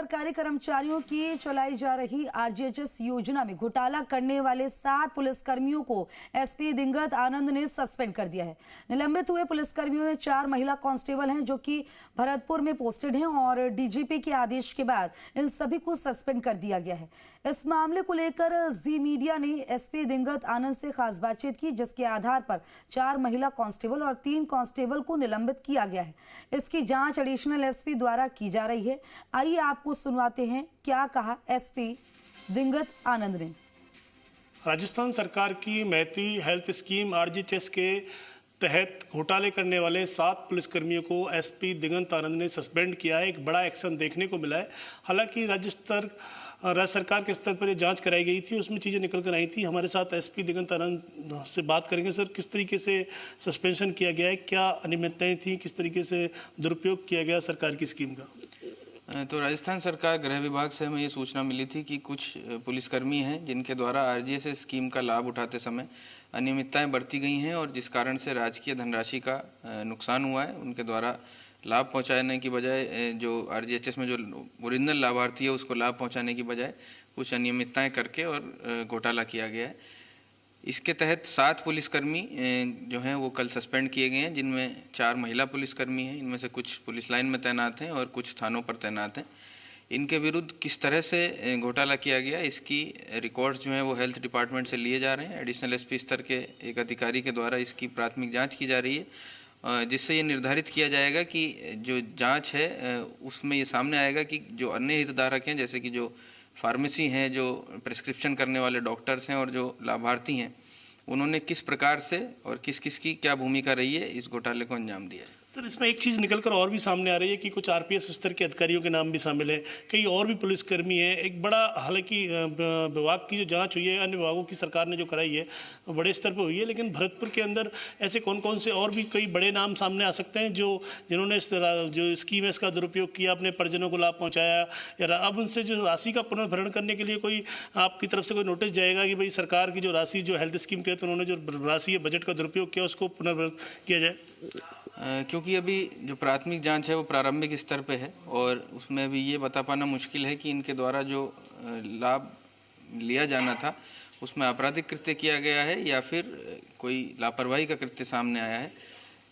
सरकारी कर्मचारियों की चलाई जा रही आरजीएचएस योजना में घोटाला करने वाले 7 पुलिसकर्मियों को एसपी दिंगत आनंद ने सस्पेंड कर दिया है। निलंबित हुए पुलिसकर्मियों में 4 महिला कांस्टेबल हैं जो कि भरतपुर में पोस्टेड हैं और डीजीपी के आदेश के बाद इन सभी को सस्पेंड कर दिया गया है। इस मामले को लेकर जी मीडिया ने एसपी दिंगत आनंद से खास बातचीत की, जिसके आधार पर 4 महिला कांस्टेबल और 3 कांस्टेबल को निलंबित किया गया है। इसकी जांच एडिशनल एसपी द्वारा की जा रही है। आइए आपको सुनवाते हैं क्या कहा एसपी दिंगत आनंद ने। राजस्थान सरकार की मैत्री हेल्थ स्कीम आरजीएचएस के तहत घोटाले करने वाले 7 पुलिसकर्मियों को एसपी दिंगत आनंद ने सस्पेंड किया है। एक बड़ा एक्शन देखने को मिला है। हालांकि राज्य सरकार के स्तर पर ये जांच कराई गई थी, उसमें चीज़ें निकल कर आई थी। हमारे साथ एसपी दिंगत आनंद से बात करेंगे। सर, किस तरीके से सस्पेंशन किया गया है, क्या अनियमितताएं थी, किस तरीके से दुरुपयोग किया गया सरकार की स्कीम का? तो राजस्थान सरकार गृह विभाग से हमें ये सूचना मिली थी कि कुछ पुलिसकर्मी हैं जिनके द्वारा आरजीएचएस स्कीम का लाभ उठाते समय अनियमितताएं बरती गई हैं और जिस कारण से राजकीय धनराशि का नुकसान हुआ है। उनके द्वारा लाभ पहुंचाने की बजाय जो आरजीएचएस में जो ओरिजिनल लाभार्थी है उसको लाभ पहुंचाने की बजाय कुछ अनियमितताएं करके और घोटाला किया गया है। इसके तहत 7 पुलिसकर्मी जो हैं वो कल सस्पेंड किए गए हैं, जिनमें 4 महिला पुलिसकर्मी हैं। इनमें से कुछ पुलिस लाइन में तैनात हैं और कुछ थानों पर तैनात हैं। इनके विरुद्ध किस तरह से घोटाला किया गया, इसकी रिकॉर्ड्स जो हैं वो हेल्थ डिपार्टमेंट से लिए जा रहे हैं। एडिशनल एसपी स्तर के एक अधिकारी के द्वारा इसकी प्राथमिक जाँच की जा रही है, जिससे ये निर्धारित किया जाएगा कि जो जाँच है उसमें ये सामने आएगा कि जो अन्य हितधारक हैं, जैसे कि जो फार्मेसी हैं, जो प्रिस्क्रिप्शन करने वाले डॉक्टर्स हैं और जो लाभार्थी हैं, उन्होंने किस प्रकार से और किस किस की क्या भूमिका रही है इस घोटाले को अंजाम दिया है। सर, इसमें एक चीज़ निकलकर और भी सामने आ रही है कि कुछ आरपीएस स्तर के अधिकारियों के नाम भी शामिल हैं, कई और भी पुलिसकर्मी हैं। एक बड़ा, हालांकि विभाग की जो जांच हुई है, अन्य विभागों की सरकार ने जो कराई है वो बड़े स्तर पर हुई है, लेकिन भरतपुर के अंदर ऐसे कौन कौन से और भी कई बड़े नाम सामने आ सकते हैं जिन्होंने जो स्कीम है इसका दुरुपयोग किया, अपने परिजनों को लाभ पहुँचाया, या अब उनसे जो राशि का पुनर्भरण करने के लिए कोई आपकी तरफ से कोई नोटिस जाएगा कि भाई सरकार की जो राशि जो हेल्थ स्कीम के तहत उन्होंने जो राशि है बजट का दुरुपयोग किया उसको पुनर्भरण किया जाए? क्योंकि अभी जो प्राथमिक जांच है वो प्रारंभिक स्तर पे है और उसमें अभी ये बता पाना मुश्किल है कि इनके द्वारा जो लाभ लिया जाना था उसमें आपराधिक कृत्य किया गया है या फिर कोई लापरवाही का कृत्य सामने आया है।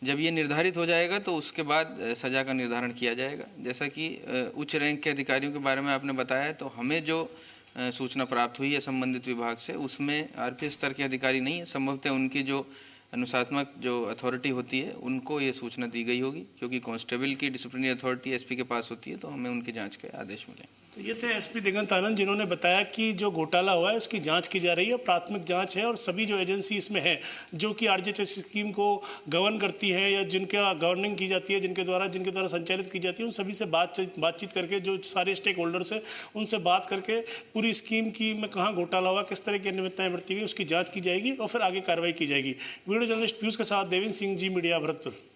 जब ये निर्धारित हो जाएगा तो उसके बाद सज़ा का निर्धारण किया जाएगा। जैसा कि उच्च रैंक के अधिकारियों के बारे में आपने बताया है, तो हमें जो सूचना प्राप्त हुई है संबंधित विभाग से, उसमें आरपीएस स्तर के अधिकारी नहीं है। संभवतः उनकी जो अनुशासनात्मक जो अथॉरिटी होती है उनको ये सूचना दी गई होगी, क्योंकि कांस्टेबल की डिसिप्लिनरी अथॉरिटी एसपी के पास होती है, तो हमें उनकी जांच के आदेश मिले। तो ये थे एसपी दिंगत आनंद, जिन्होंने बताया कि जो घोटाला हुआ है उसकी जांच की जा रही है, प्राथमिक जांच है और सभी जो एजेंसी इसमें है जो कि आरजीएचएस स्कीम को गवर्न करती है या जिनका गवर्निंग की जाती है, जिनके द्वारा संचालित की जाती है, उन सभी से बातचीत करके जो सारे स्टेक होल्डर्स हैं उनसे बात करके पूरी स्कीम की में कहाँ घोटाला हुआ, किस तरह की अनियमितताएं बरती गई, उसकी जाँच की जाएगी और फिर आगे कार्रवाई की जाएगी। वीडियो जर्नलिस्ट पीयूष के साथ देवेंद्र सिंह, जी मीडिया, भरतपुर।